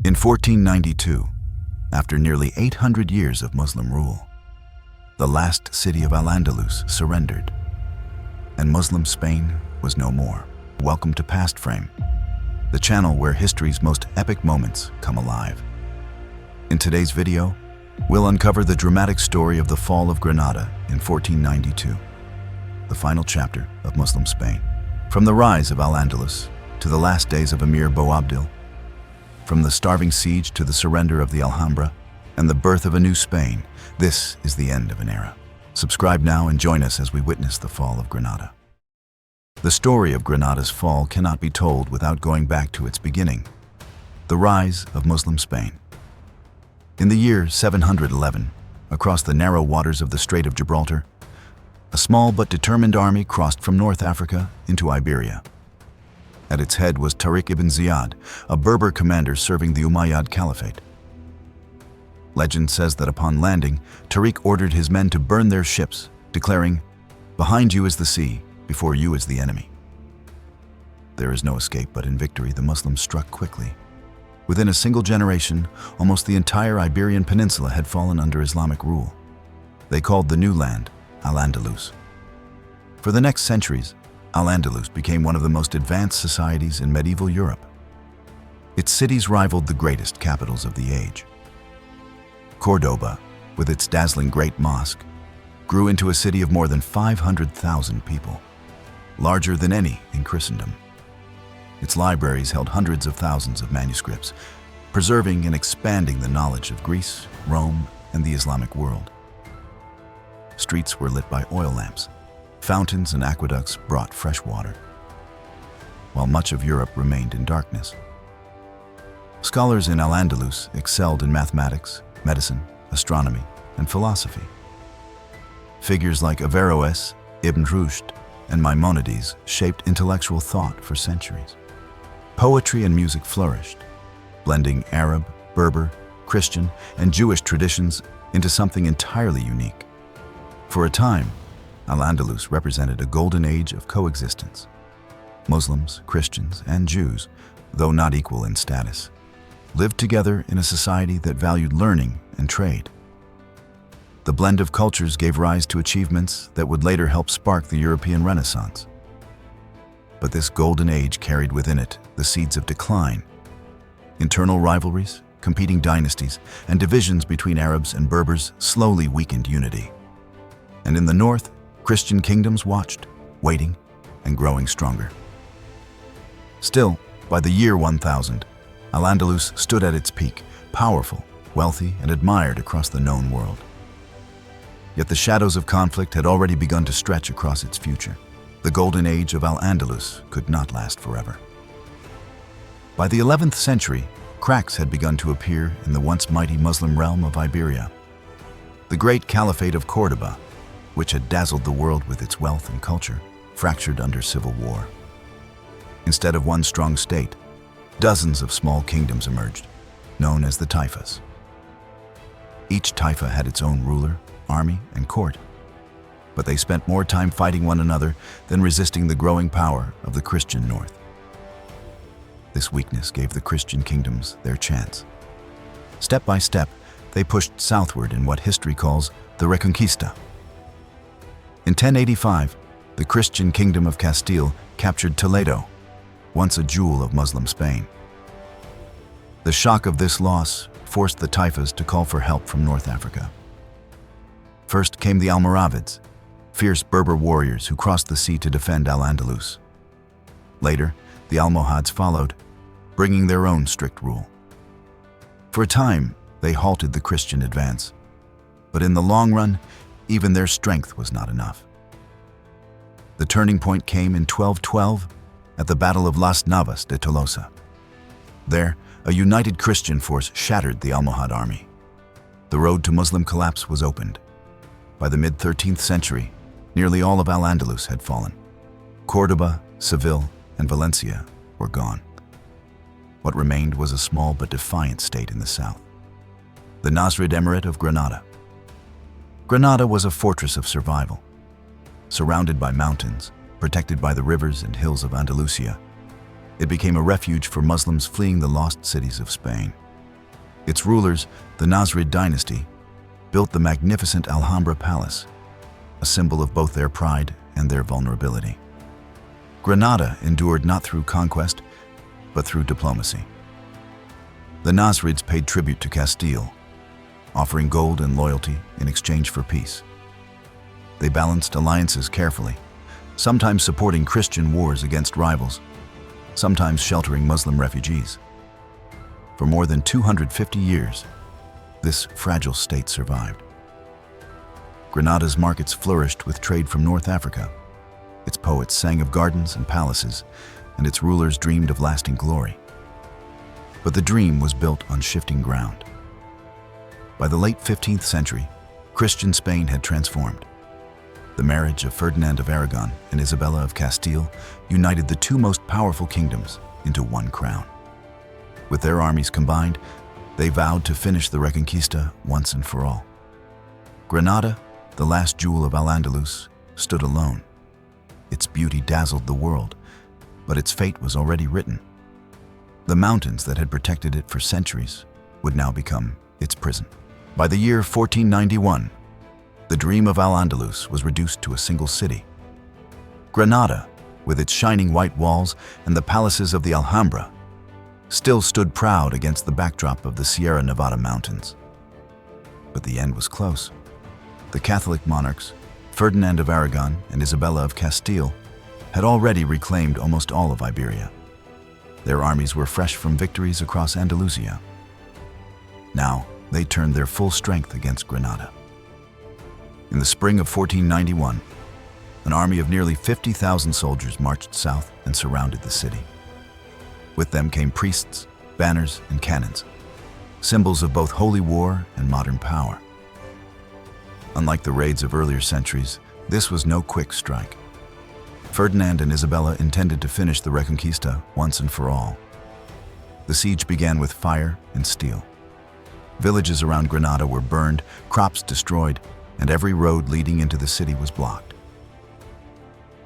In 1492, after nearly 800 years of Muslim rule, the last city of Al-Andalus surrendered, and Muslim Spain was no more. Welcome to PastFrame, the channel where history's most epic moments come alive. In today's video, we'll uncover the dramatic story of the Fall of Granada in 1492, the final chapter of Muslim Spain. From the rise of Al-Andalus to the last days of Emir Boabdil, from the starving siege to the surrender of the Alhambra and the birth of a new Spain, this is the end of an era. Subscribe now and join us as we witness the fall of Granada. The story of Granada's fall cannot be told without going back to its beginning, the rise of Muslim Spain. In the year 711, across the narrow waters of the Strait of Gibraltar, a small but determined army crossed from North Africa into Iberia. At its head was Tariq ibn Ziyad, a Berber commander serving the Umayyad Caliphate. Legend says that upon landing, Tariq ordered his men to burn their ships, declaring, "Behind you is the sea, before you is the enemy." There is no escape, but in victory the Muslims struck quickly. Within a single generation, almost the entire Iberian Peninsula had fallen under Islamic rule. They called the new land Al-Andalus. For the next centuries, Al-Andalus became one of the most advanced societies in medieval Europe. Its cities rivaled the greatest capitals of the age. Cordoba, with its dazzling Great Mosque, grew into a city of more than 500,000 people, larger than any in Christendom. Its libraries held hundreds of thousands of manuscripts, preserving and expanding the knowledge of Greece, Rome, and the Islamic world. Streets were lit by oil lamps. Fountains and aqueducts brought fresh water, while much of Europe remained in darkness. Scholars in Al-Andalus excelled in mathematics, medicine, astronomy, and philosophy. Figures like Averroes, Ibn Rushd, and Maimonides shaped intellectual thought for centuries. Poetry and music flourished, blending Arab, Berber, Christian, and Jewish traditions into something entirely unique. For a time, Al-Andalus represented a golden age of coexistence. Muslims, Christians, and Jews, though not equal in status, lived together in a society that valued learning and trade. The blend of cultures gave rise to achievements that would later help spark the European Renaissance. But this golden age carried within it the seeds of decline. Internal rivalries, competing dynasties, and divisions between Arabs and Berbers slowly weakened unity. And in the north, Christian kingdoms watched, waiting, and growing stronger. Still, by the year 1000, Al-Andalus stood at its peak, powerful, wealthy, and admired across the known world. Yet the shadows of conflict had already begun to stretch across its future. The golden age of Al-Andalus could not last forever. By the 11th century, cracks had begun to appear in the once mighty Muslim realm of Iberia. The great Caliphate of Cordoba, which had dazzled the world with its wealth and culture, fractured under civil war. Instead of one strong state, dozens of small kingdoms emerged, known as the taifas. Each taifa had its own ruler, army, and court, but they spent more time fighting one another than resisting the growing power of the Christian north. This weakness gave the Christian kingdoms their chance. Step by step, they pushed southward in what history calls the Reconquista. In 1085, the Christian kingdom of Castile captured Toledo, once a jewel of Muslim Spain. The shock of this loss forced the taifas to call for help from North Africa. First came the Almoravids, fierce Berber warriors who crossed the sea to defend Al-Andalus. Later, the Almohads followed, bringing their own strict rule. For a time, they halted the Christian advance, but in the long run, even their strength was not enough. The turning point came in 1212 at the Battle of Las Navas de Tolosa. There, a united Christian force shattered the Almohad army. The road to Muslim collapse was opened. By the mid-13th century, nearly all of Al-Andalus had fallen. Cordoba, Seville, and Valencia were gone. What remained was a small but defiant state in the south, the Nasrid Emirate of Granada. Granada was a fortress of survival. Surrounded by mountains, protected by the rivers and hills of Andalusia, it became a refuge for Muslims fleeing the lost cities of Spain. Its rulers, the Nasrid dynasty, built the magnificent Alhambra Palace, a symbol of both their pride and their vulnerability. Granada endured not through conquest, but through diplomacy. The Nasrids paid tribute to Castile, offering gold and loyalty in exchange for peace. They balanced alliances carefully, sometimes supporting Christian wars against rivals, sometimes sheltering Muslim refugees. For more than 250 years, this fragile state survived. Granada's markets flourished with trade from North Africa. Its poets sang of gardens and palaces, and its rulers dreamed of lasting glory. But the dream was built on shifting ground. By the late 15th century, Christian Spain had transformed. The marriage of Ferdinand of Aragon and Isabella of Castile united the two most powerful kingdoms into one crown. With their armies combined, they vowed to finish the Reconquista once and for all. Granada, the last jewel of Al-Andalus, stood alone. Its beauty dazzled the world, but its fate was already written. The mountains that had protected it for centuries would now become its prison. By the year 1491, the dream of Al-Andalus was reduced to a single city. Granada, with its shining white walls and the palaces of the Alhambra, still stood proud against the backdrop of the Sierra Nevada mountains. But the end was close. The Catholic monarchs, Ferdinand of Aragon and Isabella of Castile, had already reclaimed almost all of Iberia. Their armies were fresh from victories across Andalusia. Now, they turned their full strength against Granada. In the spring of 1491, an army of nearly 50,000 soldiers marched south and surrounded the city. With them came priests, banners, and cannons, symbols of both holy war and modern power. Unlike the raids of earlier centuries, this was no quick strike. Ferdinand and Isabella intended to finish the Reconquista once and for all. The siege began with fire and steel. Villages around Granada were burned, crops destroyed, and every road leading into the city was blocked.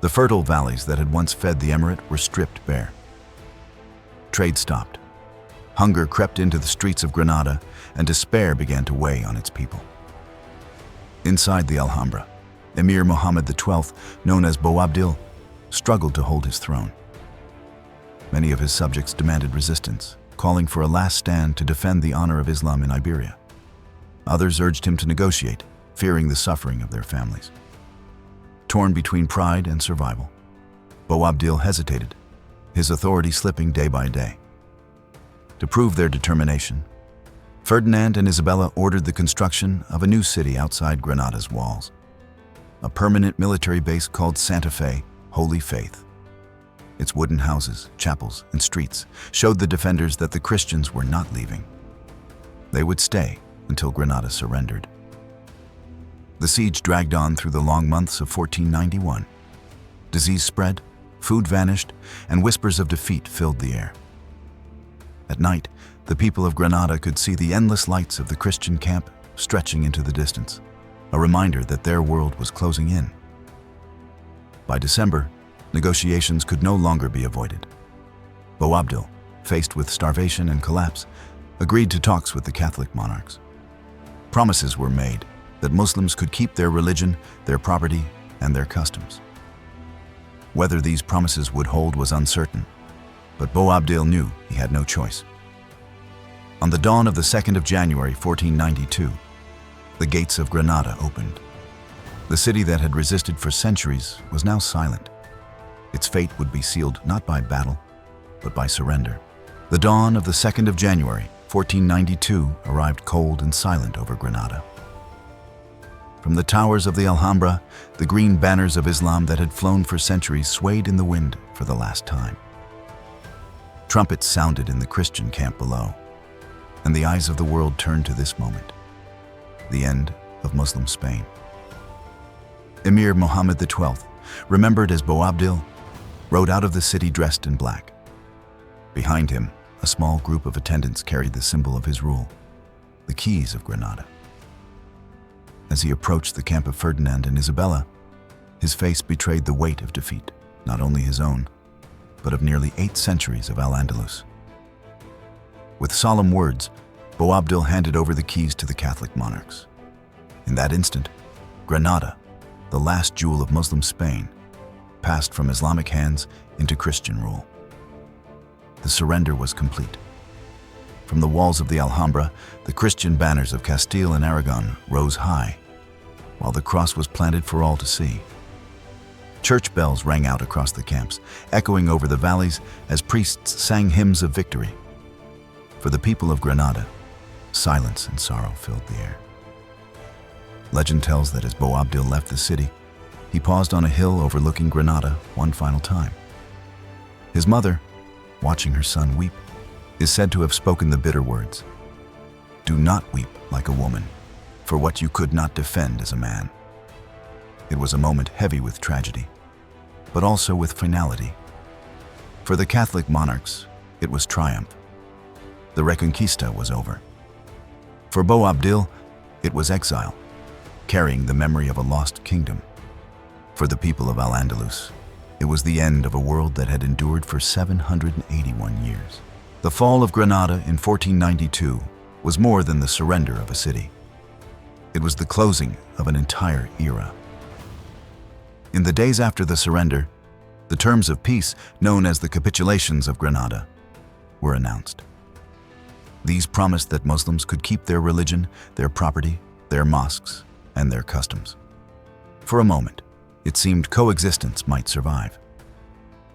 The fertile valleys that had once fed the emirate were stripped bare. Trade stopped. Hunger crept into the streets of Granada, and despair began to weigh on its people. Inside the Alhambra, Emir Muhammad XII, known as Boabdil, struggled to hold his throne. Many of his subjects demanded resistance, calling for a last stand to defend the honor of Islam in Iberia. Others urged him to negotiate, fearing the suffering of their families. Torn between pride and survival, Boabdil hesitated, his authority slipping day by day. To prove their determination, Ferdinand and Isabella ordered the construction of a new city outside Granada's walls, a permanent military base called Santa Fe, Holy Faith. Its wooden houses, chapels, and streets showed the defenders that the Christians were not leaving. They would stay until Granada surrendered. The siege dragged on through the long months of 1491. Disease spread, food vanished, and whispers of defeat filled the air. At night, the people of Granada could see the endless lights of the Christian camp stretching into the distance, a reminder that their world was closing in. By December, negotiations could no longer be avoided. Boabdil, faced with starvation and collapse, agreed to talks with the Catholic monarchs. Promises were made that Muslims could keep their religion, their property, and their customs. Whether these promises would hold was uncertain, but Boabdil knew he had no choice. On the dawn of the 2nd of January 1492, the gates of Granada opened. The city that had resisted for centuries was now silent. Its fate would be sealed not by battle, but by surrender. The dawn of the 2nd of January 1492 arrived cold and silent over Granada. From the towers of the Alhambra, the green banners of Islam that had flown for centuries swayed in the wind for the last time. Trumpets sounded in the Christian camp below, and the eyes of the world turned to this moment, the end of Muslim Spain. Emir Muhammad XII, remembered as Boabdil, rode out of the city dressed in black. Behind him, a small group of attendants carried the symbol of his rule, the keys of Granada. As he approached the camp of Ferdinand and Isabella, his face betrayed the weight of defeat, not only his own, but of nearly 8 centuries of Al-Andalus. With solemn words, Boabdil handed over the keys to the Catholic monarchs. In that instant, Granada, the last jewel of Muslim Spain, passed from Islamic hands into Christian rule. The surrender was complete. From the walls of the Alhambra, the Christian banners of Castile and Aragon rose high, while the cross was planted for all to see. Church bells rang out across the camps, echoing over the valleys as priests sang hymns of victory. For the people of Granada, silence and sorrow filled the air. Legend tells that as Boabdil left the city, he paused on a hill overlooking Granada one final time. His mother, watching her son weep, is said to have spoken the bitter words, "Do not weep like a woman, for what you could not defend as a man." It was a moment heavy with tragedy, but also with finality. For the Catholic monarchs, it was triumph. The Reconquista was over. For Boabdil, it was exile, carrying the memory of a lost kingdom. For the people of Al-Andalus, it was the end of a world that had endured for 781 years. The fall of Granada in 1492 was more than the surrender of a city. It was the closing of an entire era. In the days after the surrender, the terms of peace, known as the Capitulations of Granada, were announced. These promised that Muslims could keep their religion, their property, their mosques, and their customs. For a moment, it seemed coexistence might survive.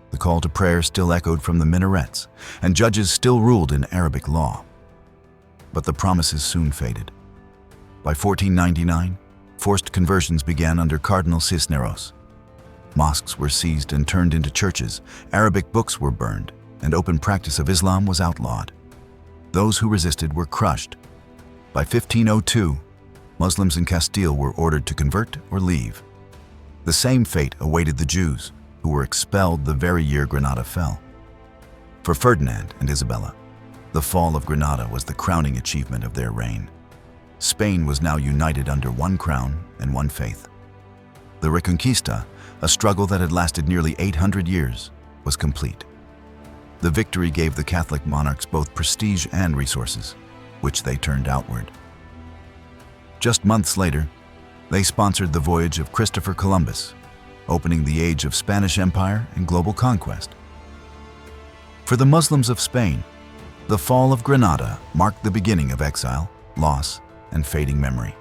The call to prayer still echoed from the minarets, and judges still ruled in Arabic law. But the promises soon faded. By 1499, forced conversions began under Cardinal Cisneros. Mosques were seized and turned into churches, Arabic books were burned, and open practice of Islam was outlawed. Those who resisted were crushed. By 1502, Muslims in Castile were ordered to convert or leave. The same fate awaited the Jews, who were expelled the very year Granada fell. For Ferdinand and Isabella, the fall of Granada was the crowning achievement of their reign. Spain was now united under one crown and one faith. The Reconquista, a struggle that had lasted nearly 800 years, was complete. The victory gave the Catholic monarchs both prestige and resources, which they turned outward. Just months later, they sponsored the voyage of Christopher Columbus, opening the age of Spanish Empire and global conquest. For the Muslims of Spain, the fall of Granada marked the beginning of exile, loss, and fading memory.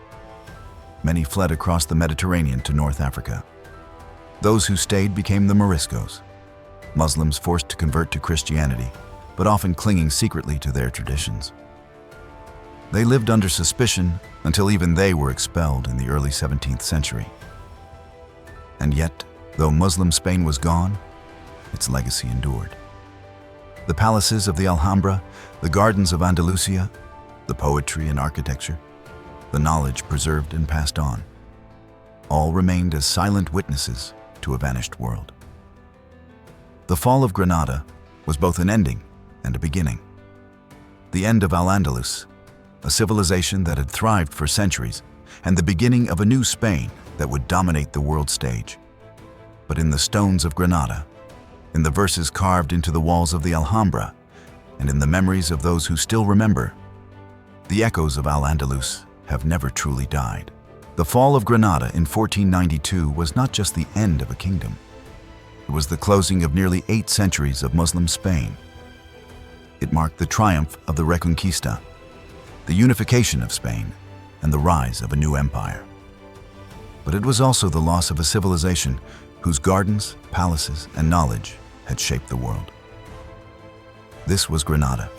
Many fled across the Mediterranean to North Africa. Those who stayed became the Moriscos, Muslims forced to convert to Christianity, but often clinging secretly to their traditions. They lived under suspicion until even they were expelled in the early 17th century. And yet, though Muslim Spain was gone, its legacy endured. The palaces of the Alhambra, the gardens of Andalusia, the poetry and architecture, the knowledge preserved and passed on, all remained as silent witnesses to a vanished world. The fall of Granada was both an ending and a beginning. The end of Al-Andalus, a civilization that had thrived for centuries, and the beginning of a new Spain that would dominate the world stage. But in the stones of Granada, in the verses carved into the walls of the Alhambra, and in the memories of those who still remember, the echoes of Al-Andalus have never truly died. The fall of Granada in 1492 was not just the end of a kingdom. It was the closing of nearly 8 centuries of Muslim Spain. It marked the triumph of the Reconquista, the unification of Spain, and the rise of a new empire. But it was also the loss of a civilization whose gardens, palaces, and knowledge had shaped the world. This was Granada,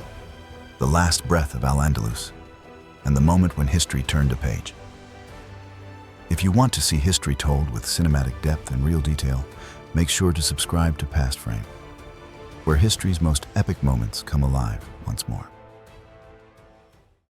the last breath of Al-Andalus, and the moment when history turned a page. If you want to see history told with cinematic depth and real detail, make sure to subscribe to PastFrame, where history's most epic moments come alive once more.